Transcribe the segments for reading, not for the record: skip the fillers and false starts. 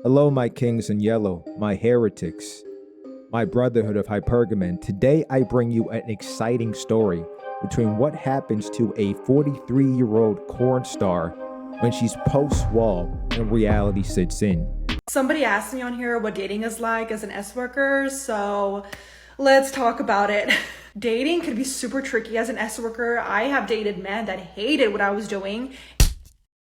Hello, my kings in yellow, my heretics, my brotherhood of hypergamen. Today, I bring you an exciting story between what happens to a 43-year-old corn star when she's post-wall and reality sits in. Somebody asked me on here what dating is like as an S worker, so let's talk about it. Dating could be super tricky as an S worker. I have dated men that hated what I was doing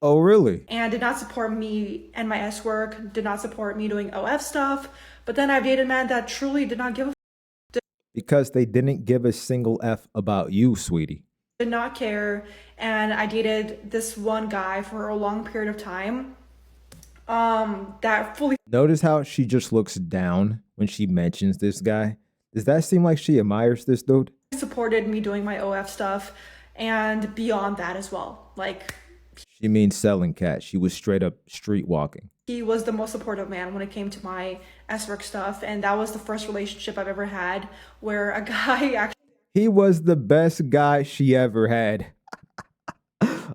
Oh, really? and did not support me and my S work, did not support me doing OF stuff. But then I've dated men that truly did not give a Because they didn't give a single F about you, sweetie. did not care. And I dated this one guy for a long period of time. That fully Notice how she just looks down when she mentions this guy? Does that seem like she admires this dude? supported me doing my OF stuff and beyond that as well. Like, She means selling cat. She was straight up street walking. he was the most supportive man when it came to my S work stuff, and that was the first relationship I've ever had where a guy He was the best guy she ever had.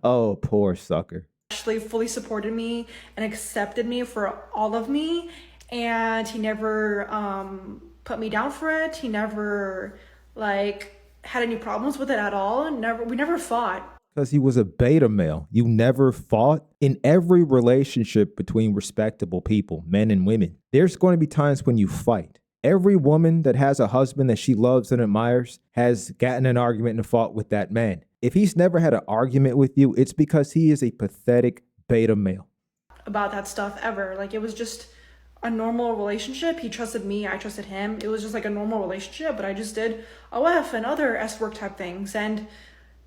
Oh, poor sucker. actually fully supported me and accepted me for all of me, and he never put me down for it. He never like had any problems with it at all. We never fought. Because he was a beta male. You never fought. In every relationship between respectable people, men and women, there's going to be times when you fight. Every woman that has a husband that she loves and admires has gotten an argument and fought with that man. If he's never had an argument with you, it's because he is a pathetic beta male. About that stuff ever. Like, it was just a normal relationship. He trusted me, I trusted him. It was just like a normal relationship, but I just did OF and other S work type things. And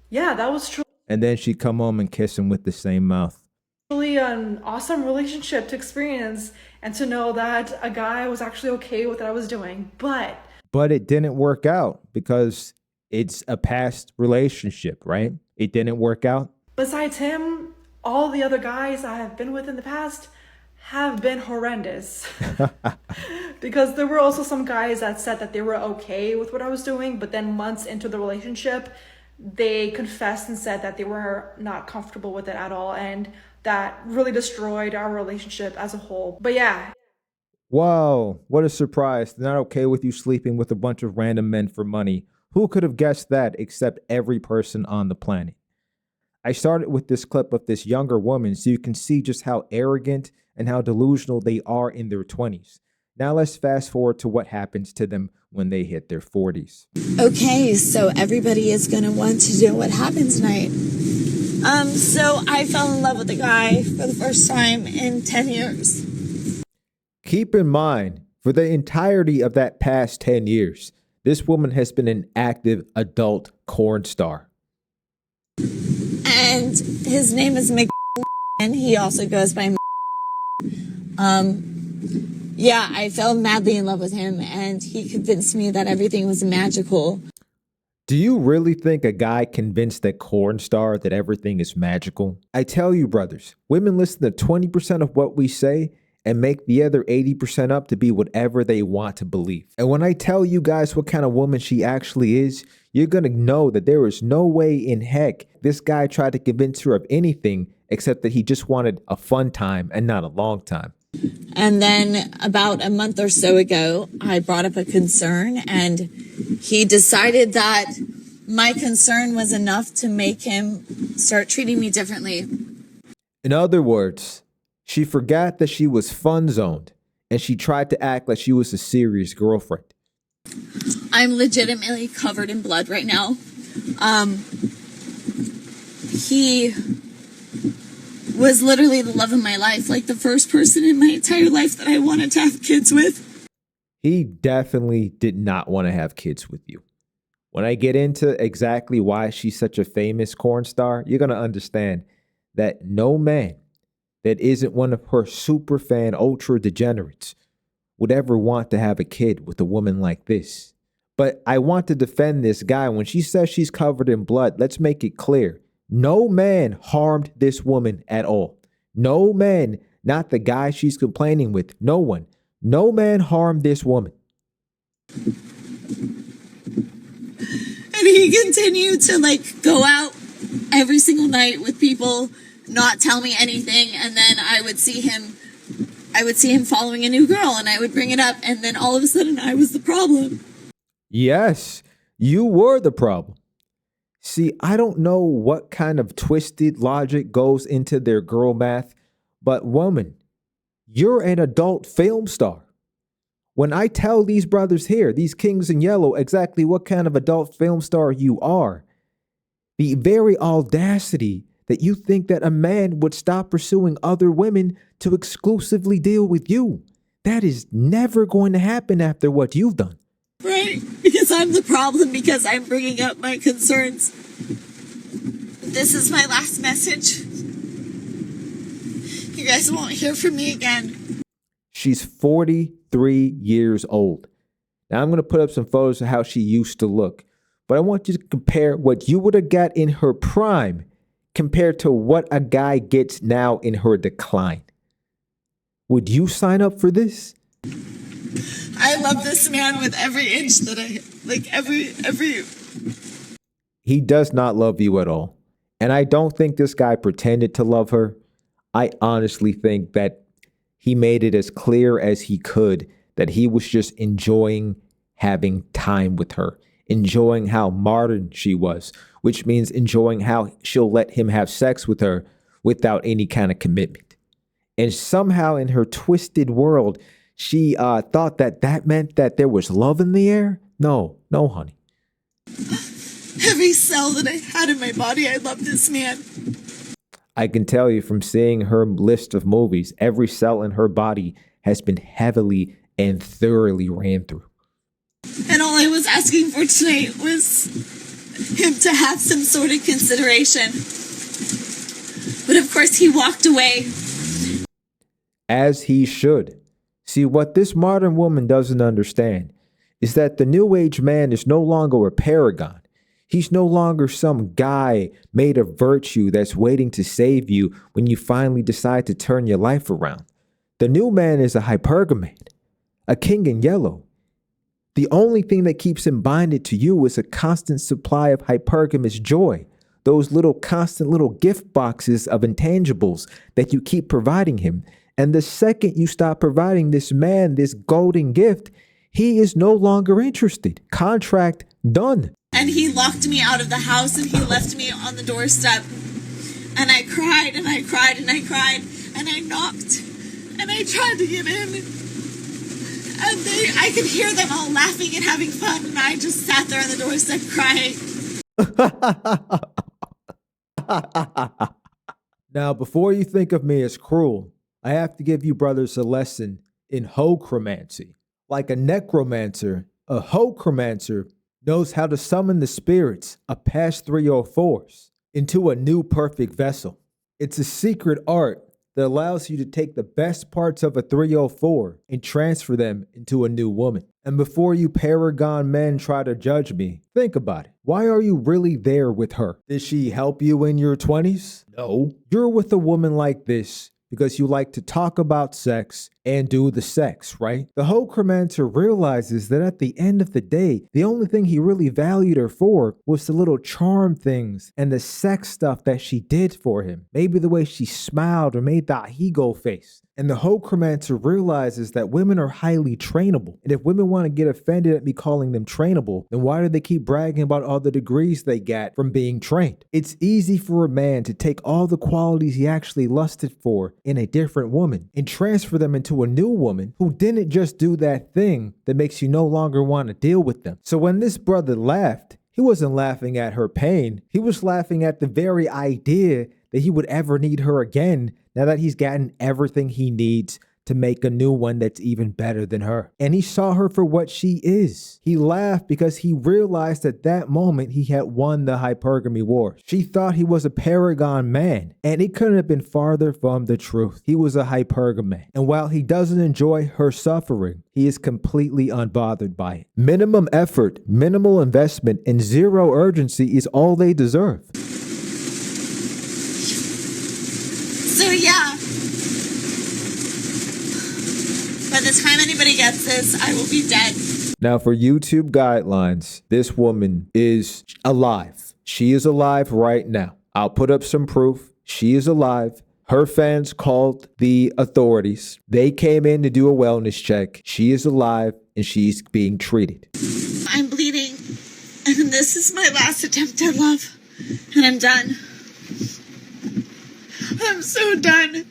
yeah, that was And then she'd come home and kiss him with the same mouth. truly an awesome relationship to experience and to know that a guy was actually okay with what I was doing. But it didn't work out because it's a past relationship, right? It didn't work out. Besides him, all the other guys I have been with in the past have been horrendous. Because there were also some guys that said that they were okay with what I was doing, but then months into the relationship, they confessed and said that they were not comfortable with it at all, and that really destroyed our relationship as a whole. But yeah, Wow, what a surprise. They're not okay with you sleeping with a bunch of random men for money. Who could have guessed that except every person on the planet? I started with this clip of this younger woman so you can see just how arrogant and how delusional they are in their 20s. Now let's fast forward to what happens to them when they hit their 40s. Okay, so everybody is going to want to know what happened tonight. So I fell in love with a guy for the first time in 10 years. Keep in mind, for the entirety of that past 10 years, this woman has been an active adult corn star. And his name is Mc, and he also goes by yeah, I fell madly in love with him, and he convinced me that everything was magical. Do you really think a guy convinced that corn star that everything is magical? I tell you, brothers, women listen to 20% of what we say and make the other 80% up to be whatever they want to believe. And when I tell you guys what kind of woman she actually is, you're going to know that there is no way in heck this guy tried to convince her of anything except that he just wanted a fun time and not a long time. And then about a month or so ago, I brought up a concern, and he decided that my concern was enough to make him start treating me differently. In other words, she forgot that she was fun zoned and she tried to act like she was a serious girlfriend. I'm legitimately covered in blood right now. He was literally the love of my life, like the first person in my entire life that I wanted to have kids with. He definitely did not want to have kids with you. When I get into exactly why she's such a famous corn star, you're going to understand that no man that isn't one of her super fan ultra degenerates would ever want to have a kid with a woman like this. But I want to defend this guy. When she says she's covered in blood, let's make it clear. No man harmed this woman at all. No man, not the guy she's complaining with. No one. No man harmed this woman. And he continued to go out every single night with people, not tell me anything. And then I would see him I would see him following a new girl and I would bring it up, and then all of a sudden I was the problem. Yes, you were the problem. See, I don't know what kind of twisted logic goes into their girl math, but woman, you're an adult film star. When I tell these brothers here, these kings in yellow, exactly what kind of adult film star you are, the very audacity that you think that a man would stop pursuing other women to exclusively deal with you, that is never going to happen after what you've done. Right, because I'm the problem, because I'm bringing up my concerns. This is my last message. You guys won't hear from me again. She's 43 years old. Now I'm going to put up some photos of how she used to look, but I want you to compare what you would have got in her prime compared to what a guy gets now in her decline. Would you sign up for this? I love this man with every inch that every. He does not love you at all. And I don't think this guy pretended to love her. I honestly think that he made it as clear as he could that he was just enjoying having time with her, enjoying how modern she was, which means enjoying how she'll let him have sex with her without any kind of commitment. And somehow in her twisted world, she thought that that meant that there was love in the air. No, honey. Every cell that I had in my body, I love this man. I can tell you from seeing her list of movies, every cell in her body has been heavily and thoroughly ran through. And all I was asking for tonight was him to have some sort of consideration. But of course he walked away. As he should. See, what this modern woman doesn't understand is that the new age man is no longer a paragon. He's no longer some guy made of virtue that's waiting to save you when you finally decide to turn your life around. The new man is a hypergaman, a king in yellow. The only thing that keeps him binded to you is a constant supply of hypergamous joy, those little constant little gift boxes of intangibles that you keep providing him. And the second you stop providing this man this golden gift, he is no longer interested. Contract done. And he locked me out of the house and he left me on the doorstep. And I cried and I cried and I cried and I knocked and I tried to get in. And I could hear them all laughing and having fun, and I just sat there on the doorstep crying. Now, before you think of me as cruel, I have to give you brothers a lesson in hochromancy. Like a necromancer, a hochromancer knows how to summon the spirits of past 304s into a new perfect vessel. It's a secret art that allows you to take the best parts of a 304 and transfer them into a new woman. And before you paragon men try to judge me, think about it. Why are you really there with her? Did she help you in your 20s? No. You're with a woman like this because you like to talk about sex and do the sex, right? The hochromancer realizes that at the end of the day, the only thing he really valued her for was the little charm things and the sex stuff that she did for him. Maybe the way she smiled or made that he-go face. And the hochromancer realizes that women are highly trainable. And if women want to get offended at me calling them trainable, then why do they keep bragging about all the degrees they got from being trained? It's easy for a man to take all the qualities he actually lusted for in a different woman and transfer them into a new woman who didn't just do that thing that makes you no longer want to deal with them. So when this brother laughed, he wasn't laughing at her pain. He was laughing at the very idea that he would ever need her again now that he's gotten everything he needs to make a new one that's even better than her. And he saw her for what she is. He laughed because he realized at that moment he had won the hypergamy war. She thought he was a paragon man, and it couldn't have been farther from the truth. He was a hypergaman. And while he doesn't enjoy her suffering, he is completely unbothered by it. Minimum effort, minimal investment, and zero urgency is all they deserve. So yeah, by the time anybody gets this, I will be dead. Now, for YouTube guidelines, this woman is alive. She is alive right now. I'll put up some proof. She is alive. Her fans called the authorities. They came in to do a wellness check. She is alive and she's being treated. I'm bleeding, and this is my last attempt at love, and I'm done. I'm so done.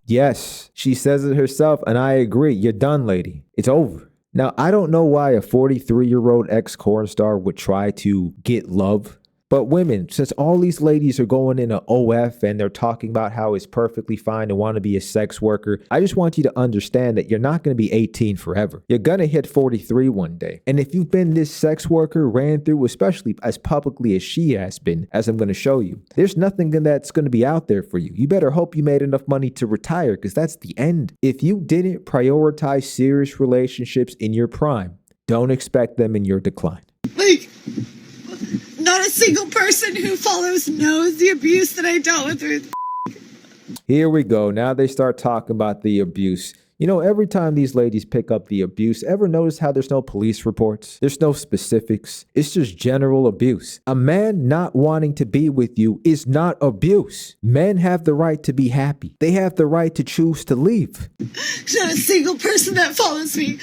Yes, she says it herself, and I agree. You're done, lady. It's over. Now, I don't know why a 43-year-old ex-corn star would try to get love. But women, since all these ladies are going in a OF and they're talking about how it's perfectly fine to want to be a sex worker, I just want you to understand that you're not going to be 18 forever. You're going to hit 43 one day. And if you've been this sex worker, ran through, especially as publicly as she has been, as I'm going to show you, there's nothing that's going to be out there for you. You better hope you made enough money to retire, because that's the end. If you didn't prioritize serious relationships in your prime, don't expect them in your decline. Like, not a single person who follows knows the abuse that I dealt with. Here we go. Now they start talking about the abuse. You know, every time these ladies pick up the abuse, ever notice how there's no police reports? There's no specifics. It's just general abuse. A man not wanting to be with you is not abuse. Men have the right to be happy. They have the right to choose to leave. Not a single person that follows me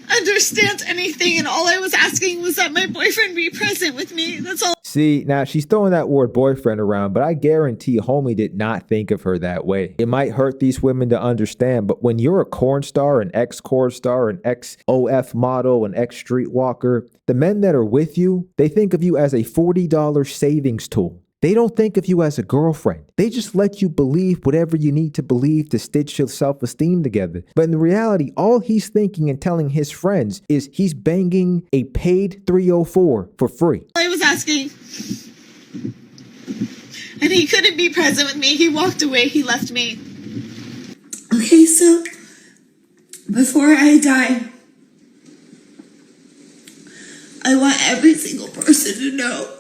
understands anything, and all I was asking was that my boyfriend be present with me. That's all. See, now she's throwing that word boyfriend around, but I guarantee homie did not think of her that way. It might hurt these women to understand, but when you're a corn star, an ex-corn star, an ex-OF model, an ex-streetwalker, the men that are with you, they think of you as a $40 savings tool. They don't think of you as a girlfriend. They just let you believe whatever you need to believe to stitch your self-esteem together. But in reality, all he's thinking and telling his friends is he's banging a paid 304 for free. I was asking, and he couldn't be present with me. He walked away. He left me. Okay, so before I die, I want every single person to know.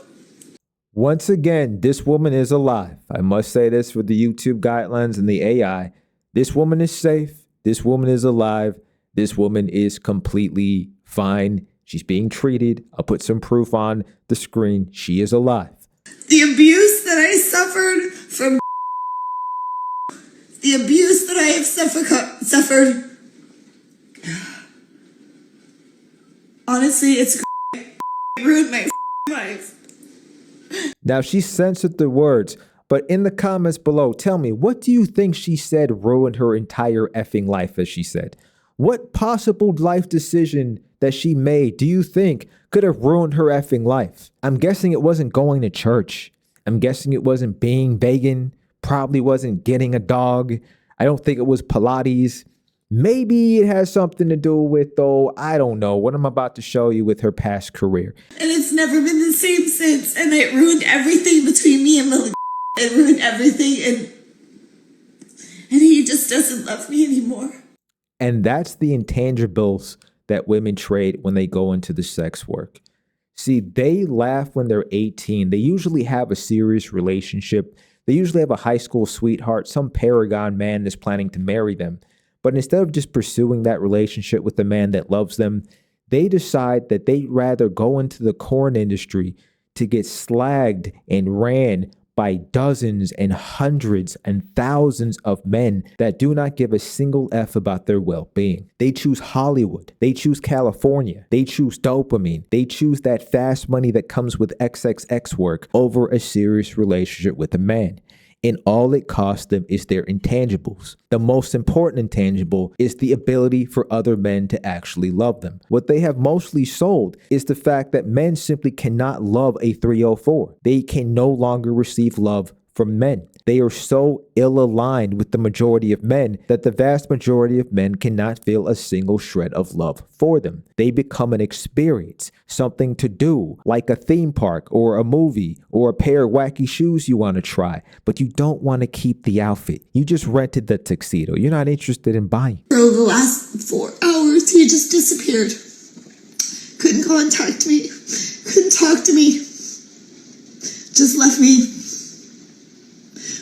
Once again, this woman is alive. I must say this for the YouTube guidelines and the AI. This woman is safe. This woman is alive. This woman is completely fine. She's being treated. I'll put some proof on the screen. She is alive. The abuse that I suffered from the abuse that I have suffered. Honestly, it's ruined my life. Now, she censored the words, but in the comments below, tell me, what do you think she said ruined her entire effing life, as she said? What possible life decision that she made do you think could have ruined her effing life? I'm guessing it wasn't going to church. I'm guessing it wasn't being vegan. Probably wasn't getting a dog. I don't think it was Pilates. Maybe it has something to do with, though, I don't know, what I'm about to show you with her past career. And it's never been the same since. And it ruined everything between me and Lily. It ruined everything. And he just doesn't love me anymore. And that's the intangibles that women trade when they go into the sex work. See, they laugh when they're 18. They usually have a serious relationship. They usually have a high school sweetheart, some paragon man that's planning to marry them. But instead of just pursuing that relationship with the man that loves them, they decide that they'd rather go into the corn industry to get slagged and ran by dozens and hundreds and thousands of men that do not give a single F about their well-being. They choose Hollywood. They choose California. They choose dopamine. They choose that fast money that comes with XXX work over a serious relationship with a man. And all it costs them is their intangibles. The most important intangible is the ability for other men to actually love them. What they have mostly sold is the fact that men simply cannot love a 304. They can no longer receive love from men. They are so ill-aligned with the majority of men that the vast majority of men cannot feel a single shred of love for them. They become an experience, something to do, like a theme park or a movie or a pair of wacky shoes you want to try, but you don't want to keep the outfit. You just rented the tuxedo. You're not interested in buying. For the last 4 hours, he just disappeared. Couldn't contact me. Couldn't talk to me. Just left me.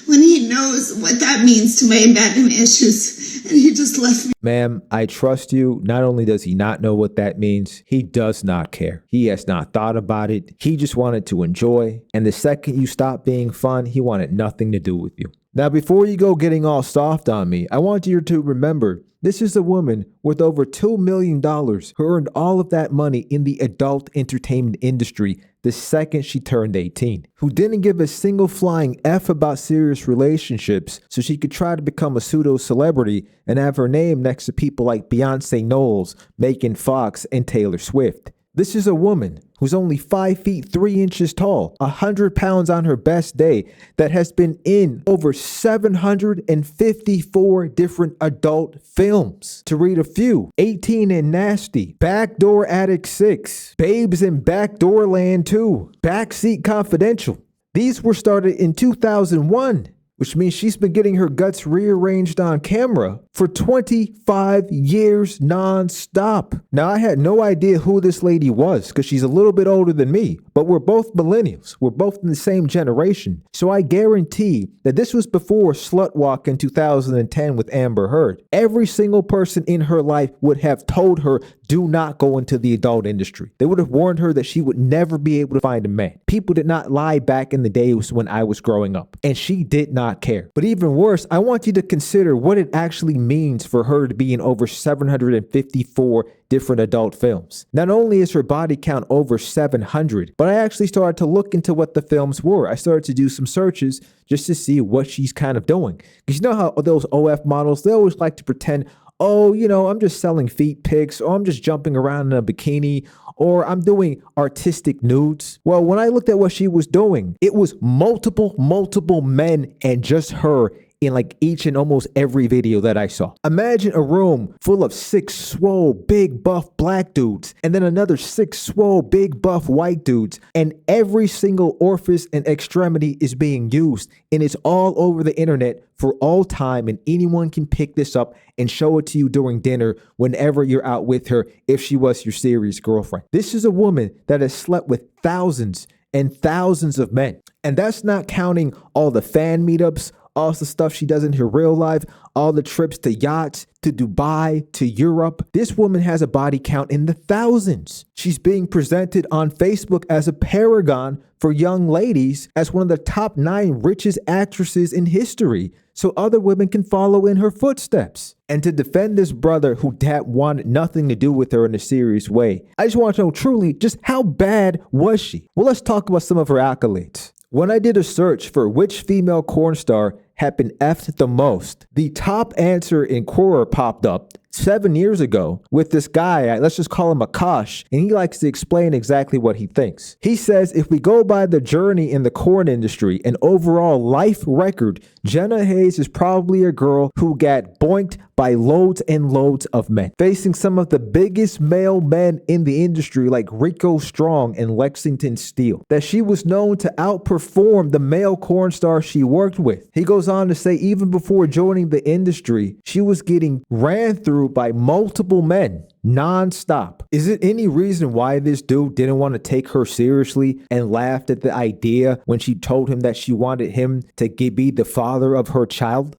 When he knows what that means to my abandonment issues and he just left me. Ma'am, I trust you. Not only does he not know what that means, he does not care. He has not thought about it. He just wanted to enjoy. And the second you stop being fun, he wanted nothing to do with you. Now, before you go getting all soft on me, I want you to remember this is a woman with over $2 million who earned all of that money in the adult entertainment industry the second she turned 18, who didn't give a single flying F about serious relationships so she could try to become a pseudo celebrity and have her name next to people like Beyonce Knowles, Megan Fox, and Taylor Swift. This is a woman who's only 5 feet 3 inches tall, 100 pounds on her best day, that has been in over 754 different adult films. To read a few: 18 and Nasty, Backdoor Attic 6, Babes in Backdoor Land 2, Backseat Confidential. These were started in 2001. Which means she's been getting her guts rearranged on camera for 25 years non-stop. Now, I had no idea who this lady was because she's a little bit older than me, but we're both millennials. We're both in the same generation. So I guarantee that this was before Slut Walk in 2010 with Amber Heard. Every single person in her life would have told her, do not go into the adult industry. They would have warned her that she would never be able to find a man. People did not lie back in the days when I was growing up, and she did not care. But even worse, I want you to consider what it actually means for her to be in over 754 different adult films. Not only is her body count over 700, but I actually started to look into what the films were. I started to do some searches just to see what she's kind of doing. Because you know how those OF models, they always like to pretend, oh, you know, I'm just selling feet pics, or I'm just jumping around in a bikini, or I'm doing artistic nudes. Well, when I looked at what she was doing, it was multiple men and just her in like each and almost every video that I saw. Imagine a room full of 6 swole, big buff black dudes, and then another 6 swole, big buff white dudes, and every single orifice and extremity is being used, and it's all over the internet for all time, and anyone can pick this up and show it to you during dinner whenever you're out with her if she was your serious girlfriend. This is a woman that has slept with thousands and thousands of men, and that's not counting all the fan meetups, all the stuff she does in her real life, all the trips to yachts, to Dubai, to Europe. This woman has a body count in the thousands. She's being presented on Facebook as a paragon for young ladies, as one of the top 9 richest actresses in history, so other women can follow in her footsteps. And to defend this brother who wanted nothing to do with her in a serious way, I just want to know truly, just how bad was she? Well, let's talk about some of her accolades. When I did a search for which female porn star had been effed the most, the top answer in Quora popped up 7 years ago with this guy, let's just call him Akash, and he likes to explain exactly what he thinks. He says, if we go by the journey in the corn industry and overall life record, Jenna Haze is probably a girl who got boinked by loads and loads of men, facing some of the biggest male men in the industry like Rico Strong and Lexington Steele, that she was known to outperform the male corn stars she worked with. He goes on to say even before joining the industry, she was getting ran through by multiple men non-stop. Is it any reason why this dude didn't want to take her seriously and laughed at the idea when she told him that she wanted him to be the father of her child?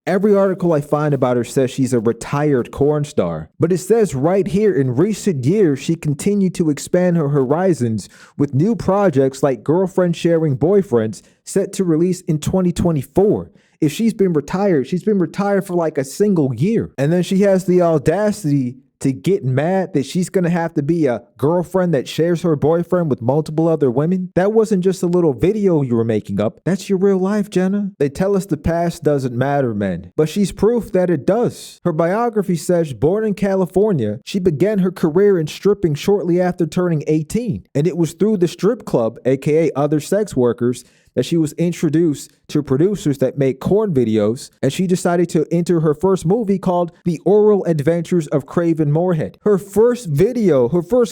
Every article I find about her says she's a retired corn star, but it says right here in recent years she continued to expand her horizons with new projects like Girlfriend Sharing Boyfriends set to release in 2024. If she's been retired for like a single year. And then she has the audacity to get mad that she's going to have to be a girlfriend that shares her boyfriend with multiple other women. That wasn't just a little video you were making up. That's your real life, Jenna. They tell us the past doesn't matter, men, but she's proof that it does. Her biography says, born in California, she began her career in stripping shortly after turning 18. And it was through the strip club, aka other sex workers, that she was introduced to producers that make corn videos, and she decided to enter her first movie called The Oral Adventures of Craven Moorhead. Her first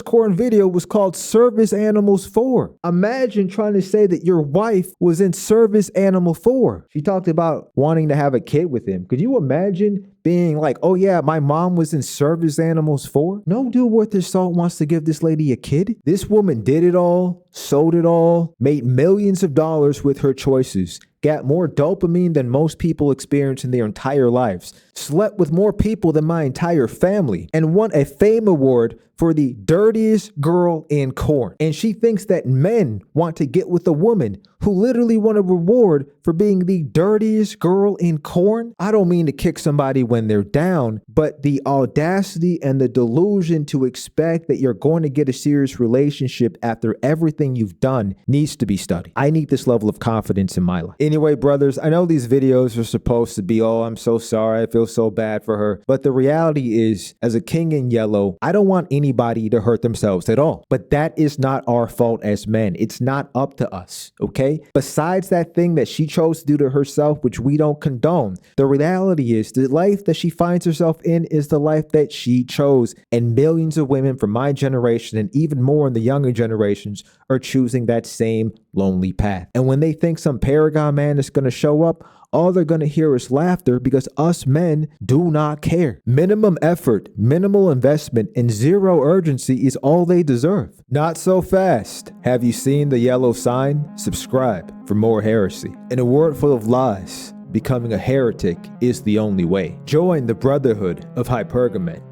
corn video was called Service Animals 4. Imagine trying to say that your wife was in Service Animal 4. She talked about wanting to have a kid with him. Could you imagine being like, oh yeah, my mom was in Service Animals 4? No dude worth his salt wants to give this lady a kid. This woman did it all, sold it all, made millions of dollars with her choices, got more dopamine than most people experience in their entire lives, slept with more people than my entire family, and won a fame award for the dirtiest girl in corn. And she thinks that men want to get with a woman who literally won a reward for being the dirtiest girl in corn. I don't mean to kick somebody when they're down, but the audacity and the delusion to expect that you're going to get a serious relationship after everything you've done needs to be studied. I need this level of confidence in my life. Anyway, brothers, I know these videos are supposed to be, oh, I'm so sorry, I feel so bad for her. But the reality is, as a king in yellow, I don't want anybody to hurt themselves at all. But that is not our fault as men. It's not up to us, okay? Besides that thing that she chose to do to herself, which we don't condone, the reality is the life that she finds herself in is the life that she chose. And millions of women from my generation and even more in the younger generations are choosing that same lonely path. And when they think some paragon man is going to show up, all they're going to hear is laughter because us men do not care. Minimum effort, minimal investment, and zero urgency is all they deserve. Not so fast. Have you seen the yellow sign? Subscribe for more heresy. In a world full of lies, becoming a heretic is the only way. Join the Brotherhood of Hypergamen.